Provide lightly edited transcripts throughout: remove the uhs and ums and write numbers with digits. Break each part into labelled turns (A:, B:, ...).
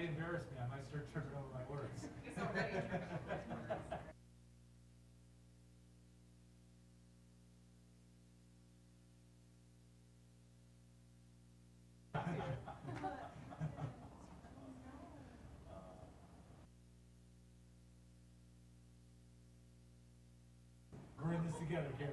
A: might embarrass me. I might start tripping over my words.
B: It's all right.
A: We're in this together, Karen.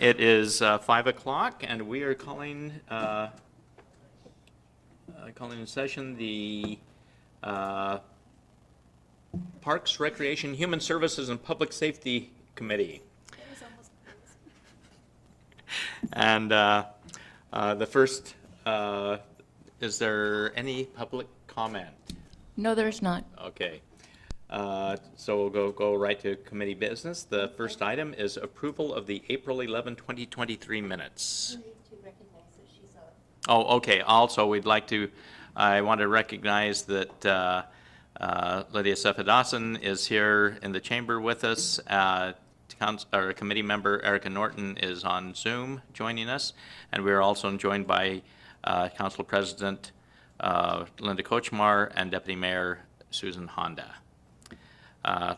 C: It is 5 o'clock, and we are calling in session the Parks, Recreation, Human Services, and Public Safety Committee. And the first, is there any public comment?
D: No, there is not.
C: Okay. So we'll go right to committee business. The first item is approval of the April 11, 2023 minutes.
D: We need to recognize that she's on.
C: Oh, okay. Also, I want to recognize that Lydia Sefadasan is here in the chamber with us. Our committee member Erica Norton is on Zoom joining us, and we are also joined by Council President Linda Kochmar and Deputy Mayor Susan Honda.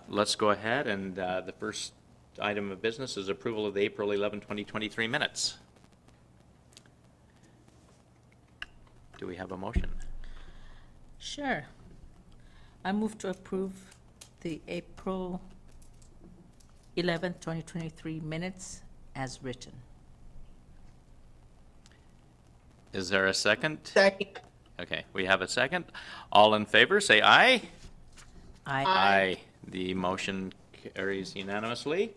C: Let's go ahead, and the first item of business is approval of the April 11, 2023 minutes. Do we have a motion?
D: Sure. I move to approve the April 11th, 2023 minutes as written.
C: Is there a second?
E: Second.
C: Okay, we have a second. All in favor, say aye.
D: Aye.
C: The motion carries unanimously.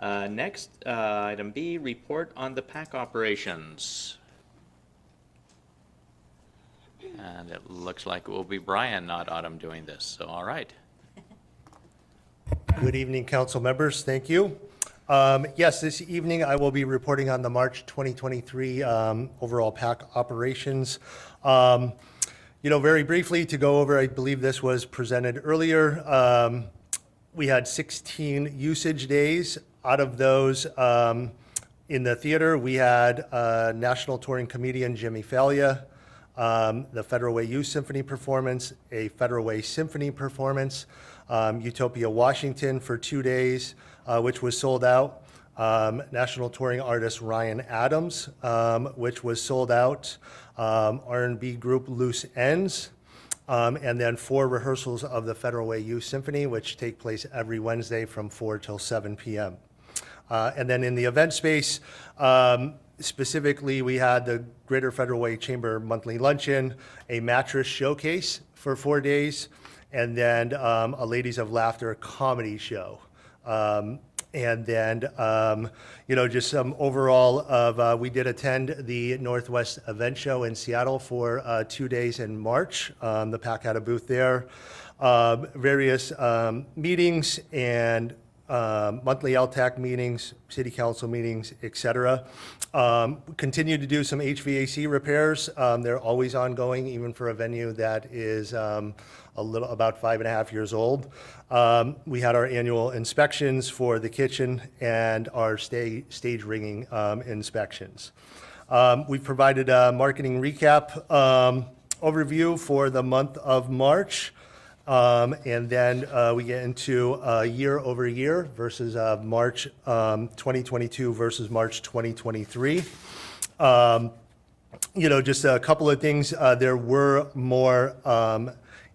C: Next, item B, report on the PAC operations. And it looks like it will be Brian, not Autumn, doing this, so all right.
E: Good evening, council members. Thank you. Yes, this evening I will be reporting on the March 2023 overall PAC operations. Very briefly to go over, I believe this was presented earlier. We had 16 usage days. Out of those, in the theater, we had national touring comedian Jimmy Falia, the Federal Way Youth Symphony performance, a Federal Way Symphony performance, Utopia Washington for 2 days, which was sold out. National touring artist Ryan Adams, which was sold out. R&B group Loose Ends, and then 4 rehearsals of the Federal Way Youth Symphony, which take place every Wednesday from 4 till 7 p.m. And then in the event space, specifically, we had the Greater Federal Way Chamber monthly luncheon, a mattress showcase for 4 days, and then a Ladies of Laughter comedy show. And then, just some overall of, we did attend the Northwest Event Show in Seattle for 2 days in March. The PAC had a booth there. Various meetings and monthly LTAC meetings, city council meetings, et cetera. Continue to do some HVAC repairs. They're always ongoing, even for a venue that is about 5.5 years old. We had our annual inspections for the kitchen and our stage rigging inspections. We provided a marketing recap overview for the month of March. And then we get into year over year versus March 2022 versus March 2023. Just a couple of things. There were more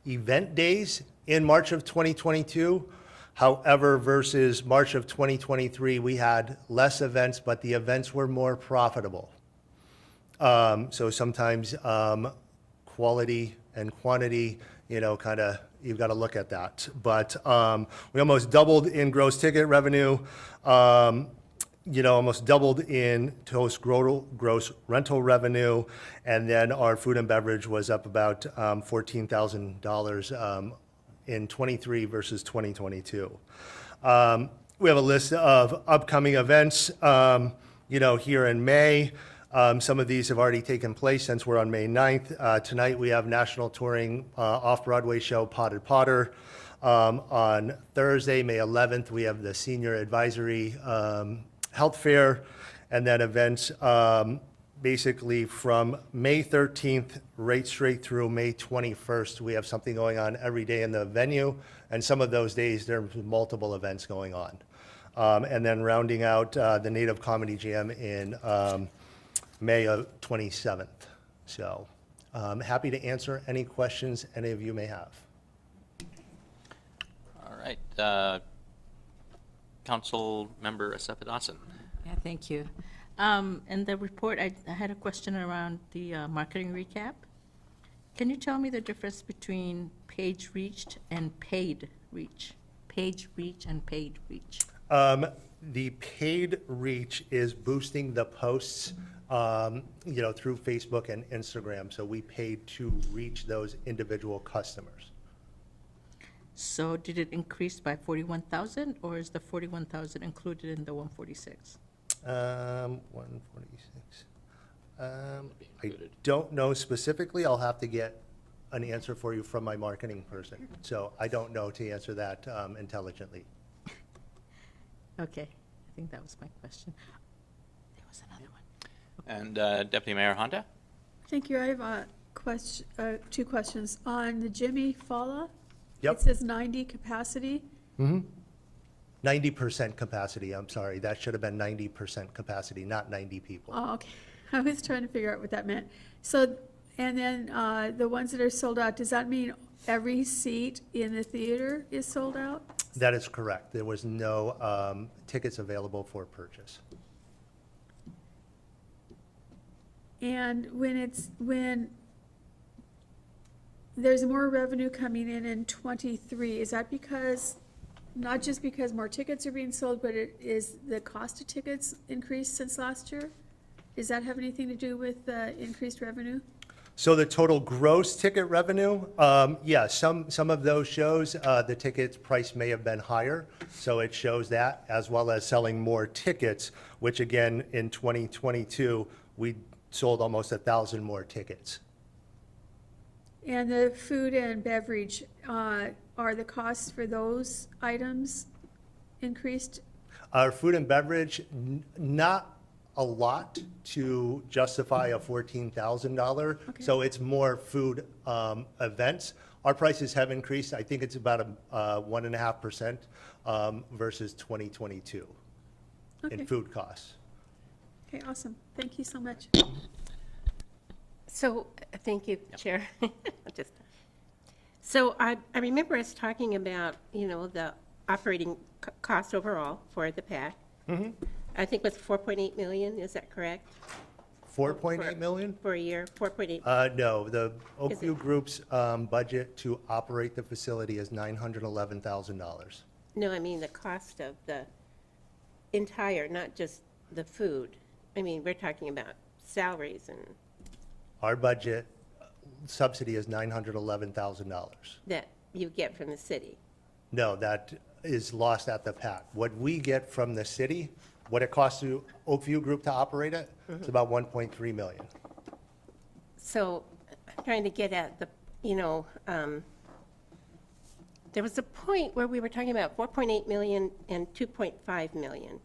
E: event days in March of 2022. However, versus March of 2023, we had less events, but the events were more profitable. So sometimes quality and quantity, kind of, you've got to look at that. But we almost doubled in gross ticket revenue, almost doubled in gross rental revenue, and then our food and beverage was up about $14,000 in 23 versus 2022. We have a list of upcoming events, here in May. Some of these have already taken place since we're on May 9th. Tonight, we have national touring off-Broadway show Potted Potter. On Thursday, May 11th, we have the Senior Advisory Health Fair, and then events basically from May 13th right straight through May 21st. We have something going on every day in the venue, and some of those days, there's multiple events going on. And then rounding out the Native Comedy Jam in May 27th. So happy to answer any questions any of you may have.
C: All right. Council Member Assefa-Dawson.
D: Yeah, thank you. In the report, I had a question around the marketing recap. Can you tell me the difference between page reached and paid reach? Page reach and paid reach.
E: The paid reach is boosting the posts, through Facebook and Instagram. So we paid to reach those individual customers.
D: So did it increase by 41,000, or is the 41,000 included in the 146?
E: 146. I don't know specifically. I'll have to get an answer for you from my marketing person. So I don't know to answer that intelligently.
D: Okay, I think that was my question. There was another one.
C: And Deputy Mayor Honda?
B: Thank you. I have two questions. On the Jimmy Falla,
E: Yep.
B: it says 90 capacity.
E: 90% capacity, I'm sorry. That should have been 90% capacity, not 90 people.
B: Oh, okay. I was trying to figure out what that meant. So, and then the ones that are sold out, does that mean every seat in the theater is sold out?
E: That is correct. There was no tickets available for purchase.
B: And when there's more revenue coming in 23, is that because, not just because more tickets are being sold, but it is the cost of tickets increased since last year? Does that have anything to do with increased revenue?
E: So the total gross ticket revenue, yeah, some of those shows, the tickets price may have been higher. So it shows that, as well as selling more tickets, which again, in 2022, we sold almost 1,000 more tickets.
B: And the food and beverage, are the costs for those items increased?
E: Our food and beverage, not a lot to justify a $14,000.
B: Okay.
E: So it's more food events. Our prices have increased. I think it's about 1.5% versus 2022
B: Okay.
E: in food costs.
B: Okay, awesome. Thank you so much.
F: So, thank you, Chair. So I remember us talking about, the operating cost overall for the PAC. I think it was 4.8 million, is that correct?
E: 4.8 million?
F: For a year, 4.8?
E: No, the
F: Is
E: Oakview
F: it-
E: Group's budget to operate the facility is $911,000.
F: No, I mean the cost of the entire, not just the food. I mean, we're talking about salaries and
E: Our budget subsidy is $911,000.
F: that you get from the city.
E: No, that is lost at the PAC. What we get from the city, what it costs to Oakview Group to operate it, it's about 1.3 million.
F: So I'm trying to get at the, there was a point where we were talking about 4.8 million and 2.5 million.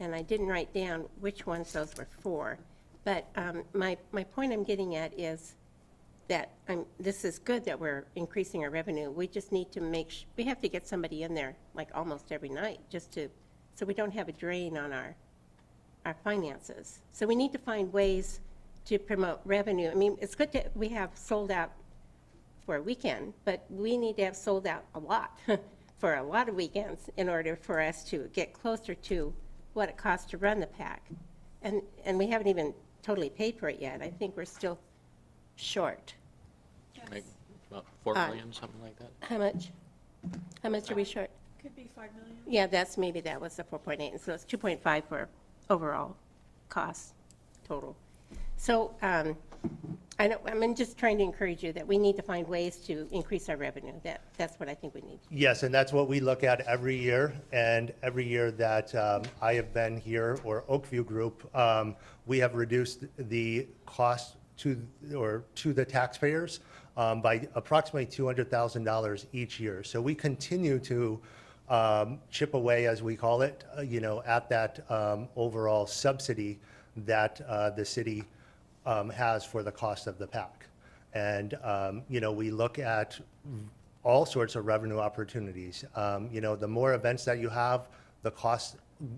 F: And I didn't write down which ones those were for. But my point I'm getting at is that this is good that we're increasing our revenue. We just need to we have to get somebody in there like almost every night so we don't have a drain on our finances. So we need to find ways to promote revenue. I mean, it's good that we have sold out for a weekend, but we need to have sold out a lot for a lot of weekends in order for us to get closer to what it costs to run the pack. And we haven't even totally paid for it yet. I think we're still short.
C: Like about 4 million, something like that?
F: How much? How much are we short?
B: Could be 5 million.
F: Yeah, that was the 4.8, and so it's 2.5 for overall costs total. So I'm just trying to encourage you that we need to find ways to increase our revenue. That's what I think we need.
E: Yes, and that's what we look at every year, and every year that I have been here, or Oakview Group, we have reduced the cost to the taxpayers by approximately $200,000 each year. So we continue to chip away, as we call it, at that overall subsidy that the city has for the cost of the PAC. And, we look at all sorts of revenue opportunities. The more events that you have, the cost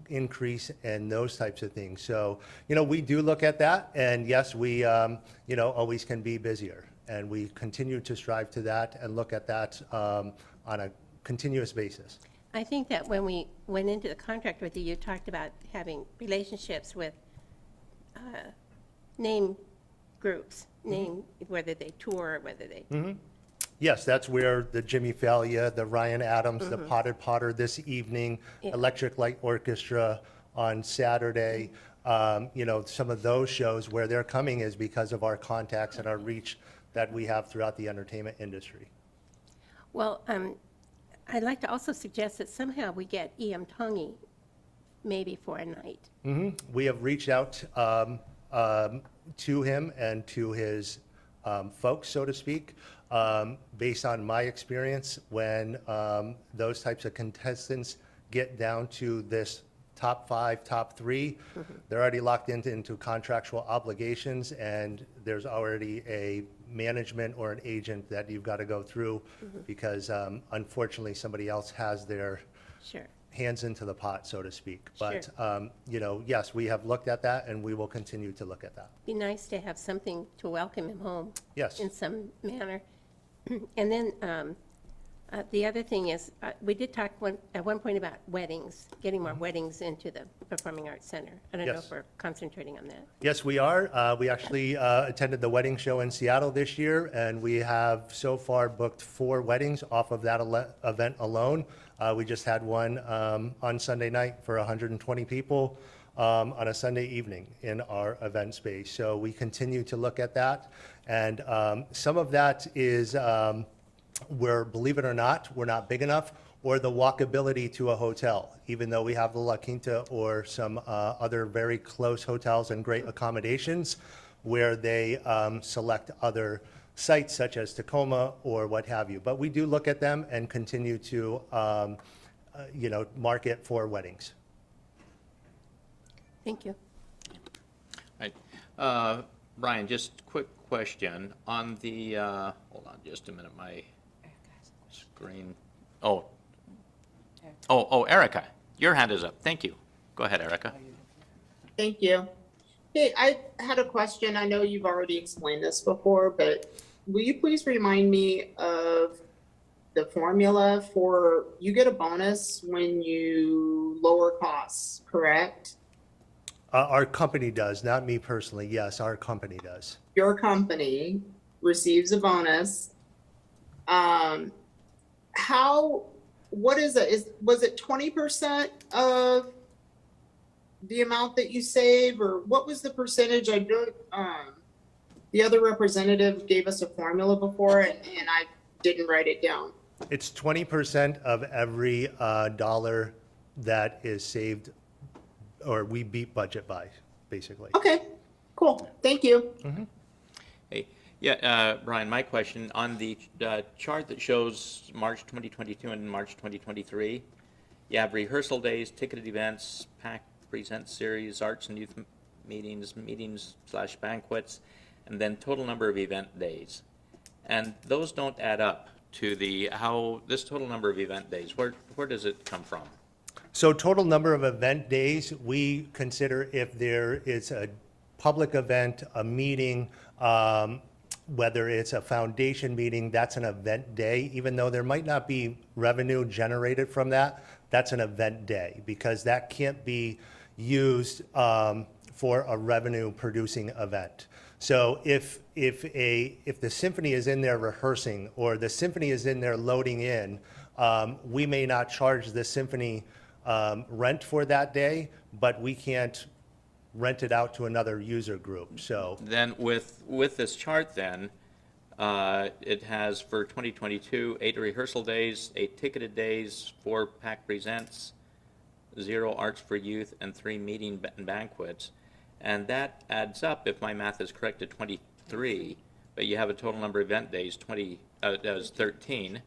E: increase and those types of things. So, we do look at that, and yes, we, always can be busier. And we continue to strive to that and look at that on a continuous basis.
F: I think that when we went into the contract with you, you talked about having relationships with name groups, whether they tour or whether they.
E: Yes, that's where the Jimmy Fallon, the Ryan Adams, the Potted Potter this evening,
F: Yeah.
E: Electric Light Orchestra on Saturday. Some of those shows where they're coming is because of our contacts and our reach that we have throughout the entertainment industry.
F: Well, I'd like to also suggest that somehow we get E.M. Tongi maybe for a night.
E: We have reached out to him and to his folks, so to speak, based on my experience when those types of contestants get down to this top 5, top 3, they're already locked into contractual obligations, and there's already a management or an agent that you've got to go through because unfortunately somebody else has their
F: Sure.
E: hands into the pot, so to speak.
F: Sure.
E: But, yes, we have looked at that, and we will continue to look at that.
F: Be nice to have something to welcome him home.
E: Yes.
F: In some manner. And then the other thing is, we did talk at one point about weddings, getting more weddings into the Performing Arts Center. I don't know
E: Yes.
F: if we're concentrating on that.
E: Yes, we are. We actually attended the wedding show in Seattle this year, and we have so far booked 4 weddings off of that event alone. We just had one on Sunday night for 120 people on a Sunday evening in our event space. So we continue to look at that. And some of that is where, believe it or not, we're not big enough, or the walkability to a hotel, even though we have the La Quinta or some other very close hotels and great accommodations where they select other sites such as Tacoma or what have you. But we do look at them and continue to, market for weddings.
F: Thank you.
C: Right. Brian, just quick question on the, hold on just a minute, my screen. Erica, your hand is up. Thank you. Go ahead, Erica.
G: Thank you. Hey, I had a question. I know you've already explained this before, but will you please remind me of the formula for, you get a bonus when you lower costs, correct?
E: Our company does, not me personally. Yes, our company does.
G: Your company receives a bonus. What is it? Was it 20% of the amount that you save, or what was the percentage? I don't, the other representative gave us a formula before and I didn't write it down.
E: It's 20% of every dollar that is saved or we beat budget by, basically.
G: Okay, cool. Thank you.
C: Hey, yeah, Brian, my question, on the chart that shows March 2022 and March 2023, you have rehearsal days, ticketed events, PAC present series, arts and youth meetings/banquets, and then total number of event days. And those don't add up to this total number of event days. Where does it come from?
E: So total number of event days, we consider if there is a public event, a meeting, whether it's a foundation meeting, that's an event day, even though there might not be revenue generated from that, that's an event day, because that can't be used for a revenue-producing event. So if the symphony is in there rehearsing, or the symphony is in there loading in, we may not charge the symphony rent for that day, but we can't rent it out to another user group, so.
C: Then with this chart then, it has for 2022, 8 rehearsal days, 8 ticketed days, 4 PAC presents, 0 arts for youth, and 3 meeting and banquets. And that adds up, if my math is correct, to 23, but you have a total number of event days, 13.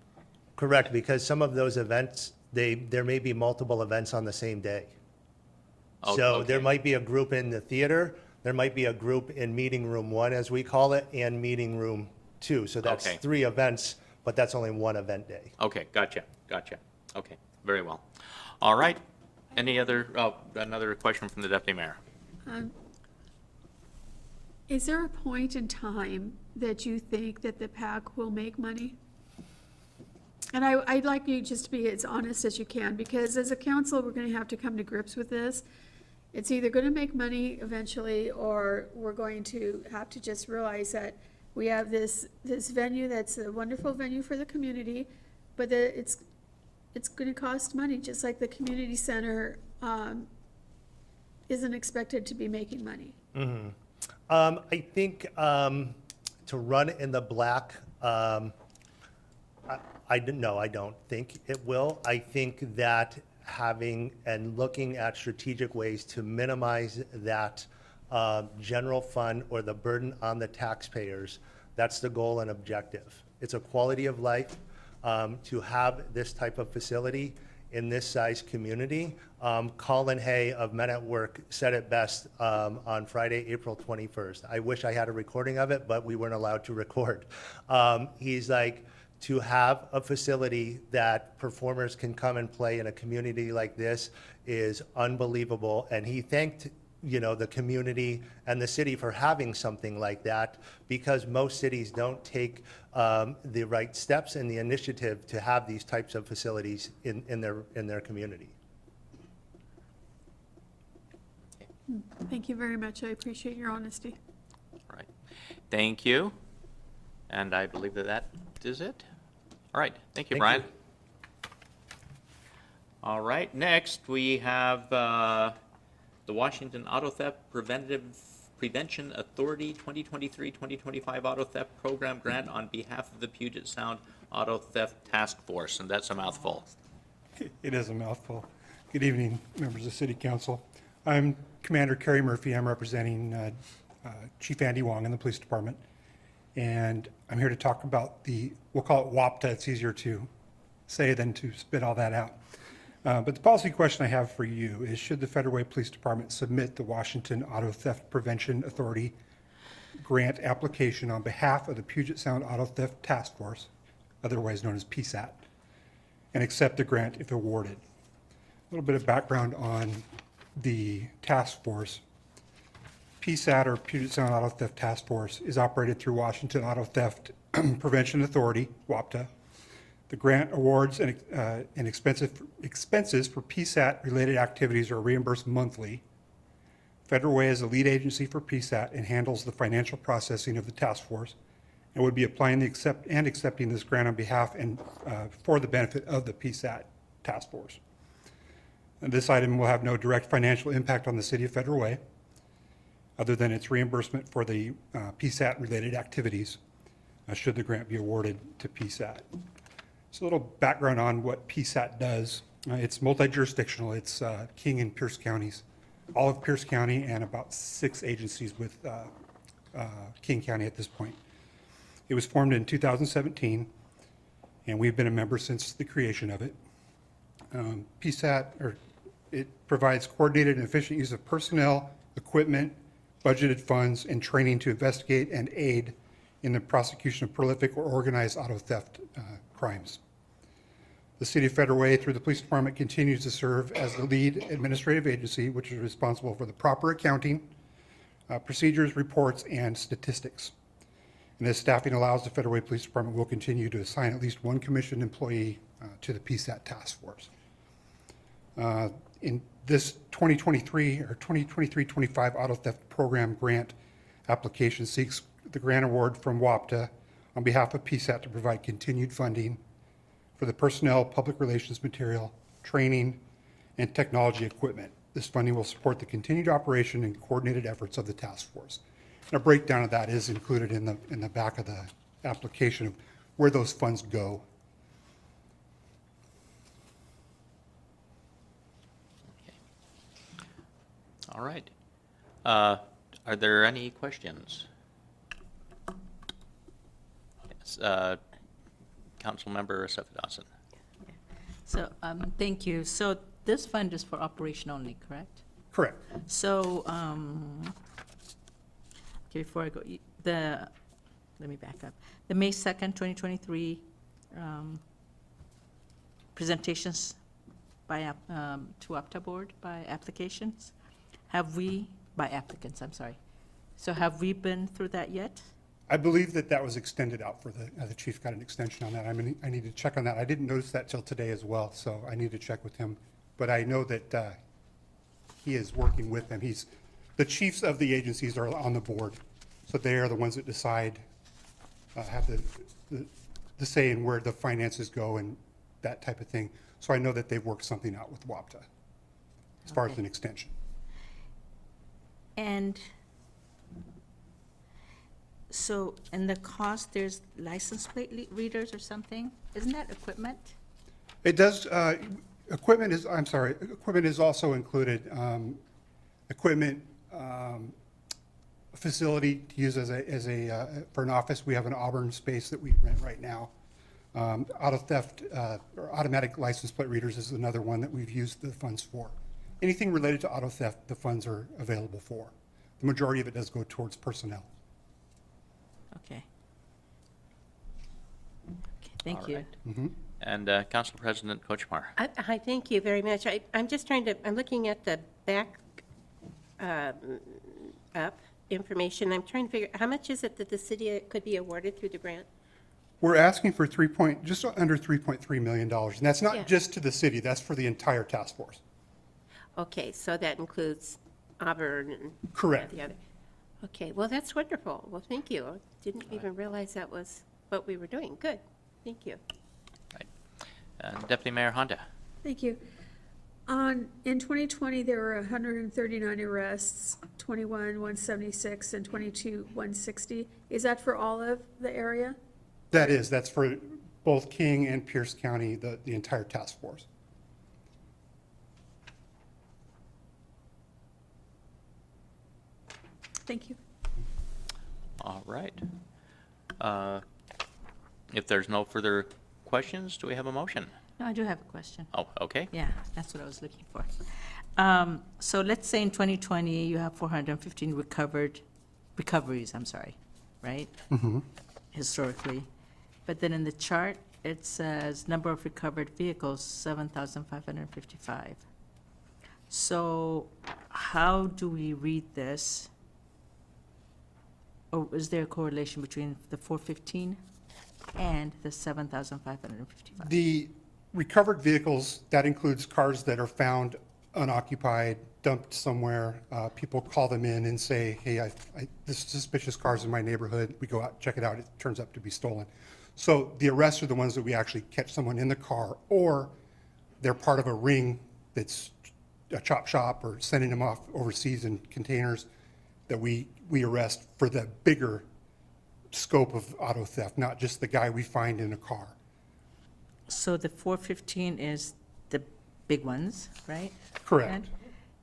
E: Correct, because some of those events, there may be multiple events on the same day.
C: Oh,
E: So there
C: okay.
E: might be a group in the theater, there might be a group in meeting room 1, as we call it, and meeting room 2. So that's
C: Okay.
E: 3 events, but that's only 1 event day.
C: Okay, gotcha. Okay, very well. All right, any other, another question from the deputy mayor?
B: Is there a point in time that you think that the PAC will make money? And I'd like you just to be as honest as you can, because as a council, we're gonna have to come to grips with this. It's either gonna make money eventually, or we're going to have to just realize that we have this venue that's a wonderful venue for the community, but that it's gonna cost money, just like the community center, isn't expected to be making money.
E: I think to run in the black, no, I don't think it will. I think that having and looking at strategic ways to minimize that general fund or the burden on the taxpayers, that's the goal and objective. It's a quality of life to have this type of facility in this size community. Colin Hay of Men at Work said it best on Friday, April 21st. I wish I had a recording of it, but we weren't allowed to record. He's like, to have a facility that performers can come and play in a community like this is unbelievable. And he thanked, the community and the city for having something like that, because most cities don't take the right steps and the initiative to have these types of facilities in their community.
B: Thank you very much. I appreciate your honesty.
C: All right, thank you. And I believe that is it. All right, thank you,
E: Thank
C: Brian.
E: you.
C: All right, next we have the Washington Auto Theft Prevention Authority 2023-2025 Auto Theft Program Grant on behalf of the Puget Sound Auto Theft Task Force, and that's a mouthful.
H: It is a mouthful. Good evening, members of City Council. I'm Commander Kerry Murphy. I'm representing Chief Andy Wong in the Police Department. And I'm here to talk about we'll call it WAPTA. It's easier to say than to spit all that out. But the policy question I have for you is, should the Federal Way Police Department submit the Washington Auto Theft Prevention Authority grant application on behalf of the Puget Sound Auto Theft Task Force, otherwise known as PSAT, and accept the grant if awarded? A little bit of background on the task force. PSAT, or Puget Sound Auto Theft Task Force, is operated through Washington Auto Theft Prevention Authority, WAPTA. The grant awards and expenses for PSAT-related activities are reimbursed monthly. Federal Way is the lead agency for PSAT and handles the financial processing of the task force, and would be applying accepting this grant on behalf and for the benefit of the PSAT task force. And this item will have no direct financial impact on the City of Federal Way, other than its reimbursement for the PSAT-related activities, should the grant be awarded to PSAT. So a little background on what PSAT does. It's multi-jurisdictional. It's King and Pierce counties, all of Pierce County, and about 6 agencies with King County at this point. It was formed in 2017, and we've been a member since the creation of it. PSAT, it provides coordinated and efficient use of personnel, equipment, budgeted funds, and training to investigate and aid in the prosecution of prolific or organized auto theft crimes. The City of Federal Way, through the Police Department, continues to serve as the lead administrative agency, which is responsible for the proper accounting, procedures, reports, and statistics. And as staffing allows, the Federal Way Police Department will continue to assign at least one commissioned employee to the PSAT task force. In this 2023 or 2023-25 auto theft program grant application seeks the grant award from WAPTA on behalf of PSAT to provide continued funding for the personnel, public relations material, training, and technology equipment. This funding will support the continued operation and coordinated efforts of the task force. And a breakdown of that is included in the back of the application of where those funds go.
C: All right. Are there any questions? Yes, Councilmember Sefadossin.
D: So, thank you. So this fund is for operation only, correct?
H: Correct.
D: So, okay, before I go, let me back up. The May 2nd, 2023 presentations by, to OPTA board by applications, by applicants, I'm sorry. So have we been through that yet?
H: I believe that was extended out for the chief got an extension on that. I need to check on that. I didn't notice that till today as well, so I need to check with him. But I know that he is working with them. The chiefs of the agencies are on the board, so they are the ones that decide, have the say in where the finances go and that type of thing. So I know that they've worked something out with WAPTA as far as an extension.
D: And so, in the cost, there's license plate readers or something? Isn't that equipment?
H: It does, equipment is also included. Equipment, facility to use for an office. We have an Auburn space that we rent right now. Auto theft, or automatic license plate readers is another one that we've used the funds for. Anything related to auto theft, the funds are available for. The majority of it does go towards personnel.
D: Okay. Okay, thank
C: All
D: you.
C: right. And Council President Kochmar.
F: Hi, thank you very much. I'm just I'm looking at the back up information. I'm trying to figure, how much is it that the city could be awarded through the grant?
H: We're asking for just under $3.3 million. And that's
F: Yeah.
H: not just to the city, that's for the entire task force.
F: Okay, so that includes Auburn and
H: Correct.
F: the other. Okay, well, that's wonderful. Well, thank you. I didn't even realize that was what we were doing. Good, thank you.
C: Deputy Mayor Honda.
B: Thank you. In 2020, there were 139 arrests, 21, 176, and 22, 160. Is that for all of the area?
H: That's for both King and Pierce County, the entire task force.
B: Thank you.
C: All right. If there's no further questions, do we have a motion?
D: No, I do have a question.
C: Oh, okay.
D: Yeah, that's what I was looking for. So let's say in 2020, you have 415 recoveries, I'm sorry, right? Historically. But then in the chart, it says number of recovered vehicles, 7,555. So how do we read this? Or is there a correlation between the 415 and the 7,555?
H: The recovered vehicles, that includes cars that are found unoccupied, dumped somewhere. People call them in and say, hey, this suspicious car's in my neighborhood. We go out, check it out. It turns out to be stolen. So the arrests are the ones that we actually catch someone in the car, or they're part of a ring that's a chop shop or sending them off overseas in containers that we arrest for the bigger scope of auto theft, not just the guy we find in a car.
D: So the 415 is the big ones, right?
H: Correct.
D: Ed?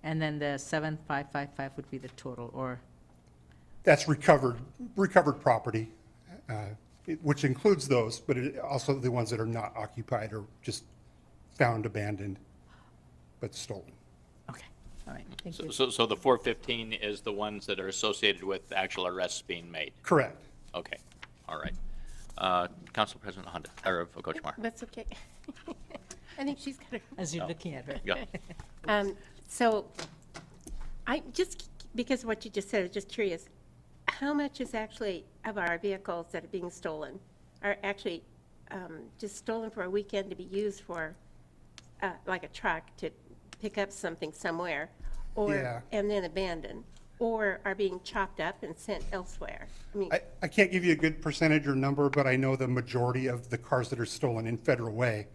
D: And then the 7,555 would be the total, or,
H: That's recovered property, which includes those, but also the ones that are not occupied or just found abandoned, but stolen.
D: okay, all right, thank you.
C: So the 415 is the ones that are associated with actual arrests being made?
H: Correct.
C: Okay, all right. Council President Honda, or Kochmar.
F: That's okay. I think she's got her.
D: As you're looking at her.
C: Yeah.
F: So, because of what you just said, I'm just curious, how much is actually of our vehicles that are being stolen are actually just stolen for a weekend to be used for, like a truck to pick up something somewhere, or,
H: Yeah.
F: and then abandoned, or are being chopped up and sent elsewhere? I mean,
H: I can't give you a good percentage or number, but I know the majority of the cars that are stolen in Federal Way,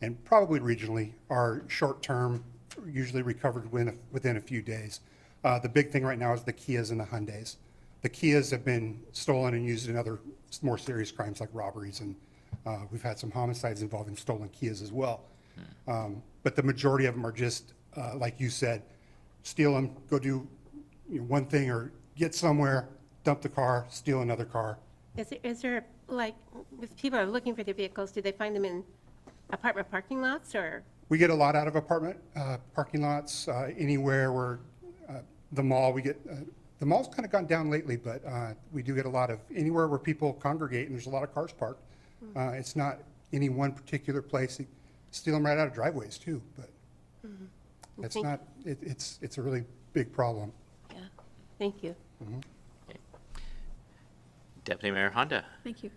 H: and probably regionally, are short-term, usually recovered within a few days. The big thing right now is the Kias and the Hyundais. The Kias have been stolen and used in other more serious crimes like robberies, and we've had some homicides involving stolen Kias as well. But the majority of them are just, like you said, steal them, go do one thing, or get somewhere, dump the car, steal another car.
F: is there, like, if people are looking for their vehicles, do they find them in apartment parking lots, or?
H: We get a lot out of apartment parking lots, anywhere where the mall, the mall's kind of gone down lately, but we do get a lot of, anywhere where people congregate and there's a lot of cars parked. It's not any one particular place. They steal them right out of driveways too, but it's
F: Thank-
H: not, it's a really big problem.
F: Yeah, thank you.
C: Deputy Mayor Honda.
B: Thank you.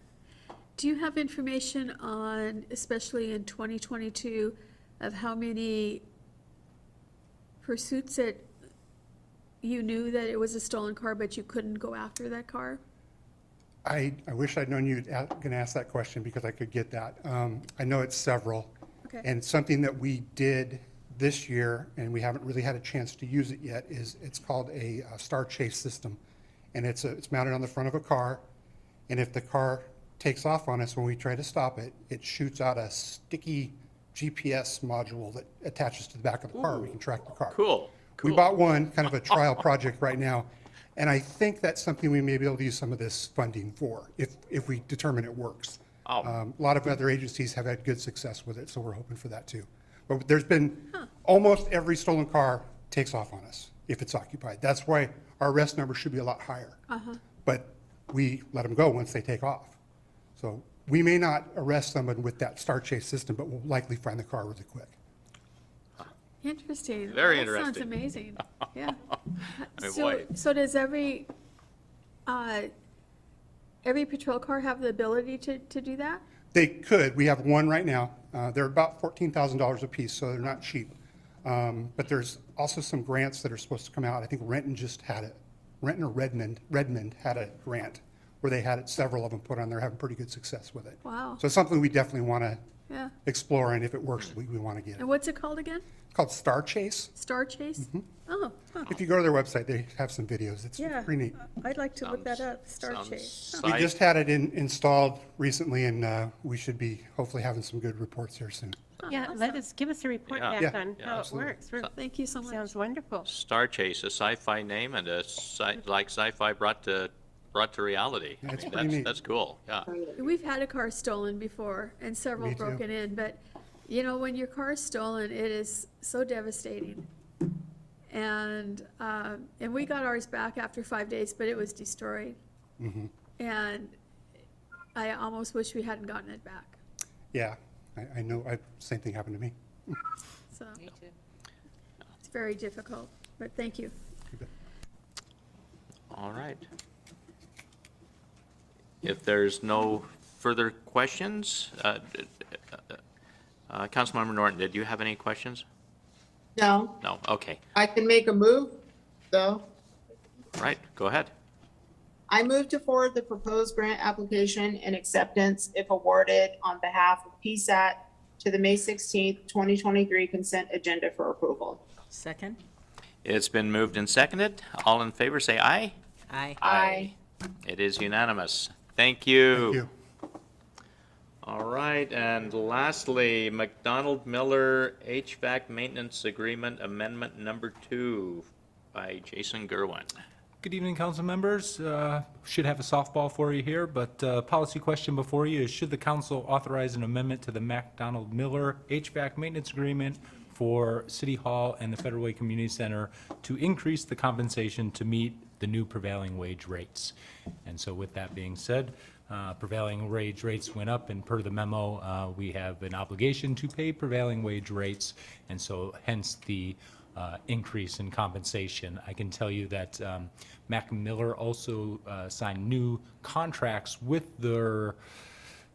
B: Do you have information on, especially in 2022, of how many pursuits that you knew that it was a stolen car, but you couldn't go after that car?
H: I wish I'd known you were going to ask that question because I could get that. I know it's several.
B: Okay.
H: And something that we did this year, and we haven't really had a chance to use it yet, is it's called a Star Chase system. And it's mounted on the front of a car. And if the car takes off on us when we try to stop it, it shoots out a sticky GPS module that attaches to the back of the car. We can track the car.
C: Cool.
H: We bought one, kind of a trial project right now, and I think that's something we may be able to use some of this funding for, if we determine it works.
C: Oh.
H: A lot of other agencies have had good success with it, so we're hoping for that too. But there's been, almost every stolen car takes off on us if it's occupied. That's why our arrest number should be a lot higher. But we let them go once they take off. So we may not arrest someone with that Star Chase system, but we'll likely find the car really quick.
B: Interesting.
C: Very
B: That sounds
C: interesting.
B: amazing, yeah.
C: mean,
B: So,
C: boy.
B: so does every patrol car have the ability to do that?
H: They could. We have one right now. They're about $14,000 a piece, so they're not cheap. But there's also some grants that are supposed to come out. I think Renton just had it. Renton or Redmond had a grant where they had it, several of them put on there, having pretty good success with it.
B: Wow.
H: So it's something we definitely want to
B: Yeah.
H: explore, and if it works, we want to get it.
B: And what's it called again?
H: It's called Star Chase.
B: Star Chase? Oh, huh.
H: If you go to their website, they have some videos. It's
B: Yeah.
H: pretty neat.
B: I'd like to look that
C: Sounds-
B: up, Star
C: sounds
B: Chase.
H: We
C: sci-
H: just had it installed recently, and we should be hopefully having some good reports here soon.
F: Yeah, give us a report
C: Yeah.
F: back
H: Yeah.
F: on
C: Yeah,
F: how it
H: absolutely.
F: works.
B: Thank you so much.
F: Sounds wonderful.
C: Star Chase, a sci-fi name and like sci-fi brought to reality.
H: Yeah, it's
C: I mean,
H: pretty neat.
C: that's cool, yeah.
B: We've had a car stolen before and several
H: Me too.
B: broken in, but you know, when your car's stolen, it is so devastating. And we got ours back after 5 days, but it was destroyed. And I almost wish we hadn't gotten it back,
H: Yeah, I know. Same thing happened to me.
B: so. It's very difficult, but thank you.
C: All right. If there's no further questions, Councilmember Norton, did you have any questions?
G: No,
C: No, okay.
G: I can make a move, though.
C: Right, go ahead.
G: I move to forward the proposed grant application and acceptance, if awarded, on behalf of PSAT to the May 16th, 2023 consent agenda for approval.
D: Second?
C: It's been moved and seconded. All in favor, say aye.
D: Aye.
G: Aye.
C: It is unanimous. Thank you.
H: Thank you.
C: All right, and lastly, McDonald Miller HVAC Maintenance Agreement Amendment Number 2 by Jason Gerwin.
A: Good evening, council members. Should have a softball for you here, but policy question before you is, should the council authorize an amendment to the McDonald Miller HVAC Maintenance Agreement for City Hall and the Federal Way Community Center to increase the compensation to meet the new prevailing wage rates? And so with that being said, prevailing wage rates went up, and per the memo, we have an obligation to pay prevailing wage rates, and so hence the increase in compensation. I can tell you that Mac Miller also signed new contracts with their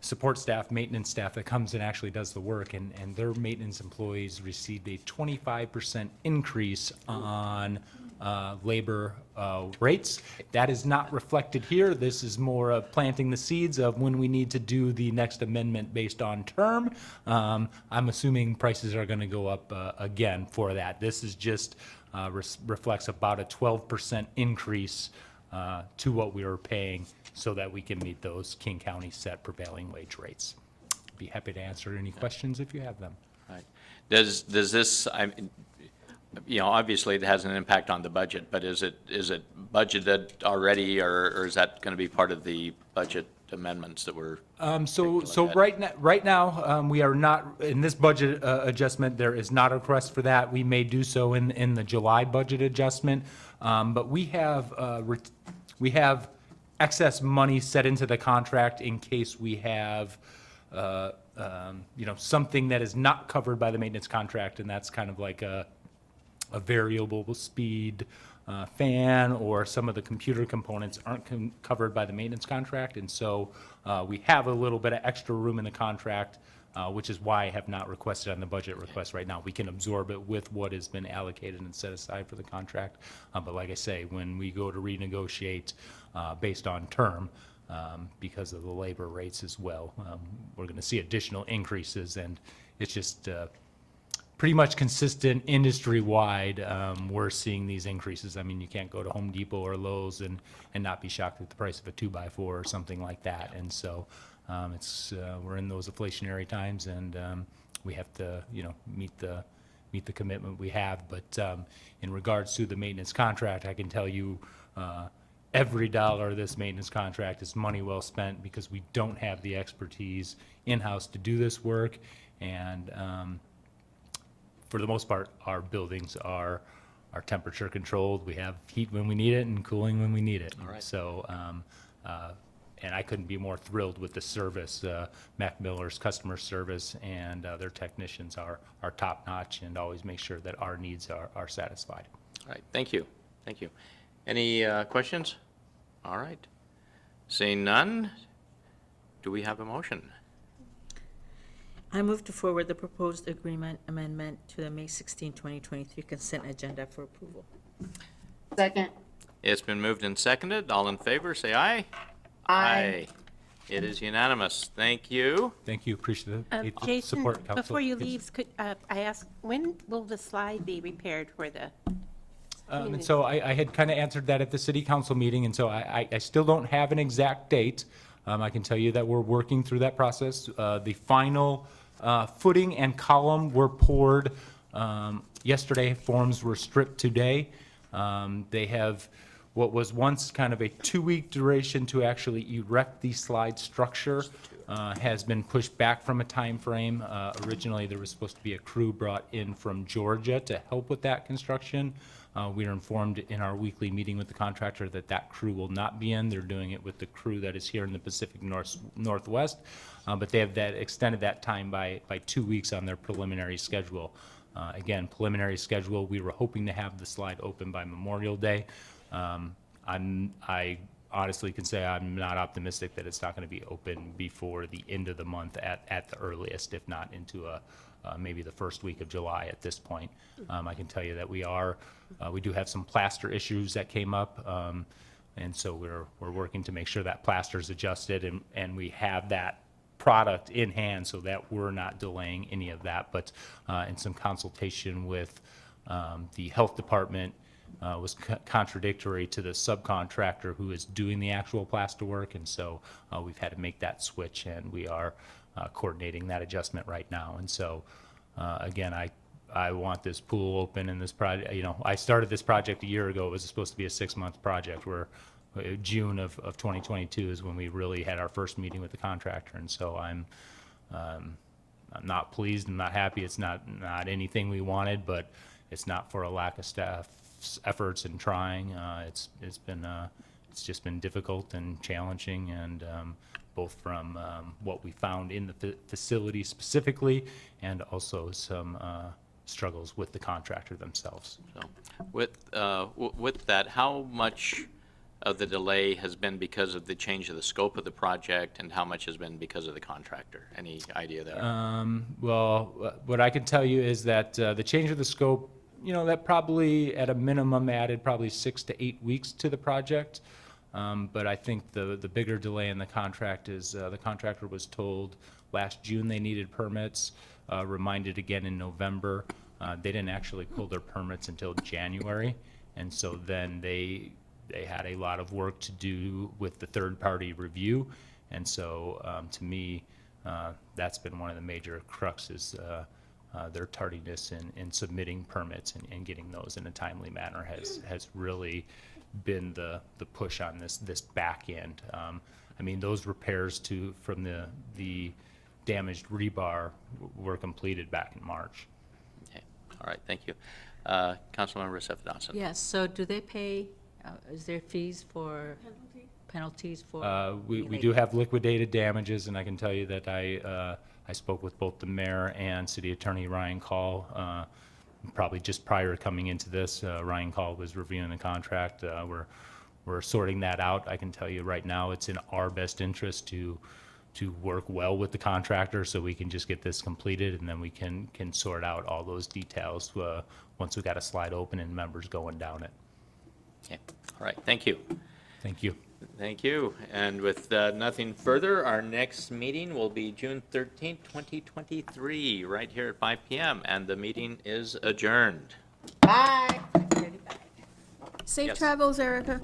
A: support staff, maintenance staff that comes and actually does the work, and their maintenance employees received a 25% increase on labor rates. That is not reflected here. This is more of planting the seeds of when we need to do the next amendment based on term. I'm assuming prices are going to go up again for that. This is just reflects about a 12% increase to what we were paying so that we can meet those King County set prevailing wage rates. Be happy to answer any questions if you have them.
C: Right. Does this, obviously it has an impact on the budget, but is it budgeted already, or is that going to be part of the budget amendments that we're?
A: So right now, we are not, in this budget adjustment, there is not a request for that. We may do so in the July budget adjustment. But we have excess money set into the contract in case we have, something that is not covered by the maintenance contract, and that's kind of like a variable speed fan, or some of the computer components aren't covered by the maintenance contract. And so we have a little bit of extra room in the contract, which is why I have not requested on the budget request right now. We can absorb it with what has been allocated and set aside for the contract. But like I say, when we go to renegotiate based on term, because of the labor rates as well, we're going to see additional increases, and it's just pretty much consistent industry-wide. We're seeing these increases. I mean, you can't go to Home Depot or Lowe's and not be shocked at the price of a 2x4 or something like that. And so we're in those inflationary times, and we have to meet the commitment we have. But in regards to the maintenance contract, I can tell you every dollar of this maintenance contract is money well spent, because we don't have the expertise in-house to do this work. And for the most part, our buildings are temperature controlled. We have heat when we need it and cooling when we need it.
C: All right.
A: So, and I couldn't be more thrilled with the service. Mac Miller's customer service and their technicians are top notch, and always make sure that our needs are satisfied.
C: All right, thank you. Thank you. Any questions? All right. Seeing none, do we have a motion?
D: I move to forward the proposed agreement amendment to the May 16, 2023 consent agenda for approval.
G: Second.
C: It's been moved and seconded. All in favor, say aye.
G: Aye.
C: It is unanimous. Thank you.
A: Thank you, appreciate the
F: Jason,
A: support, Council.
F: before you
A: Yes.
F: leave, could I ask, when will the slide be repaired for the?
A: And so I had kind of answered that at the city council meeting, and so I still don't have an exact date. I can tell you that we're working through that process. The final footing and column were poured yesterday. Forms were stripped today. They have what was once kind of a 2-week duration to actually erect the slide structure has been pushed back from a time frame. Originally, there was supposed to be a crew brought in from Georgia to help with that construction. We are informed in our weekly meeting with the contractor that that crew will not be in. They're doing it with the crew that is here in the Pacific Northwest, but they have extended that time by 2 weeks on their preliminary schedule. Again, preliminary schedule, we were hoping to have the slide open by Memorial Day. I honestly can say I'm not optimistic that it's not going to be open before the end of the month at the earliest, if not into maybe the first week of July at this point. I can tell you that we do have some plaster issues that came up, and so we're working to make sure that plaster is adjusted, and we have that product in hand so that we're not delaying any of that. But in some consultation with the health department, was contradictory to the subcontractor who is doing the actual plaster work, and so we've had to make that switch, and we are coordinating that adjustment right now. And so again, I want this pool open in this project. I started this project a year ago. It was supposed to be a 6-month project, where June of 2022 is when we really had our first meeting with the contractor. And so I'm not pleased, I'm not happy. It's not anything we wanted, but it's not for a lack of staff efforts and trying. It's just been difficult and challenging, and both from what we found in the facility specifically, and also some struggles with the contractor themselves.
C: So, with that, how much of the delay has been because of the change of the scope of the project, and how much has been because of the contractor? Any idea there?
A: Well, what I can tell you is that the change of the scope, that probably at a minimum added probably 6 to 8 weeks to the project. But I think the bigger delay in the contract is the contractor was told last June they needed permits, reminded again in November. They didn't actually pull their permits until January, and so then they had a lot of work to do with the third-party review. And so to me, that's been one of the major cruxes. Their tardiness in submitting permits and getting those in a timely manner has really been the push on this back end. I mean, those repairs from the damaged rebar were completed back in March.
C: Okay, all right, thank you. Councilmember Sefadossin.
D: Yes, so do they pay, is there fees for penalties for?
A: We do have liquidated damages, and I can tell you that I spoke with both the mayor and city attorney Ryan Call, probably just prior to coming into this. Ryan Call was reviewing the contract. We're sorting that out. I can tell you right now, it's in our best interest to work well with the contractor so we can just get this completed, and then we can sort out all those details once we got a slide open and members going down it.
C: Okay, all right, thank you.
A: Thank you.
C: Thank you. And with nothing further, our next meeting will be June 13th, 2023, right here at 5 p.m., and the meeting is adjourned.
G: Bye.
B: Safe
C: Yes.
B: travels, Erica.